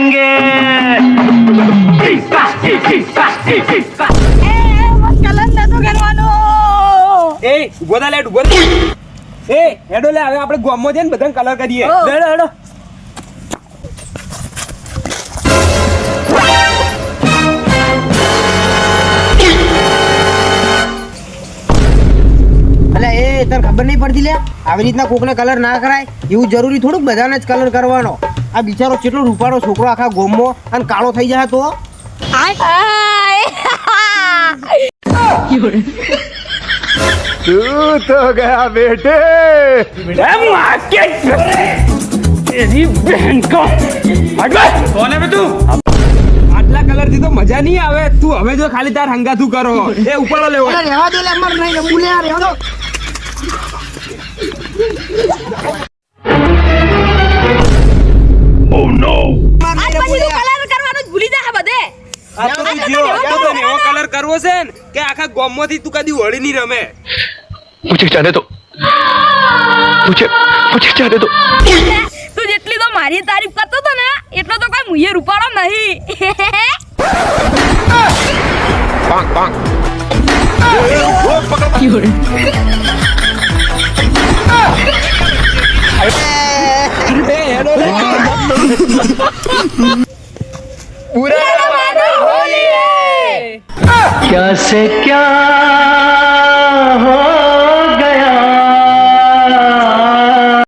जाएंगे। એ ઉભો થા લેટ ઉભો થા. એ હેડો લે હવે આપણે ગોમમાં જઈને બધાને કલર કરીએ. હેડો હેડો. અલે એ તને ખબર નહીં પડતી લે આવી રીતના કોકને કલર ના કરાય એવું જરૂરી થોડુંક બધાને જ કલર કરવાનો. આ બિચારો કેટલો રૂપાળો છોકરો આખા ગોમમાં અને કાળો થઈ જાય તો तू तो गया बेटे। तेरी बहन को કોને બે તું આટલા કલર થી તો મજા નહીં આવે. તું હવે જો ખાલી તાર હંગાથું કરો. એ ઉપર લેવો રહેવા દો લે મર નહીં બોલે રહેવા દો. Oh no. આ તો તું જીઓ તો તને એવો કલર કરવો છે ને કે આખા ગોમમાંથી તું કદી હોળી નહીં રમે. मुझे जाने दो मुझे जाने दो તું જેટલી તો મારી તારીફ કરતો તો ને એટલો તો કોઈ મુયે રૂપાળો નહીં. पांग पांग એ હેડો લે. क्या से क्या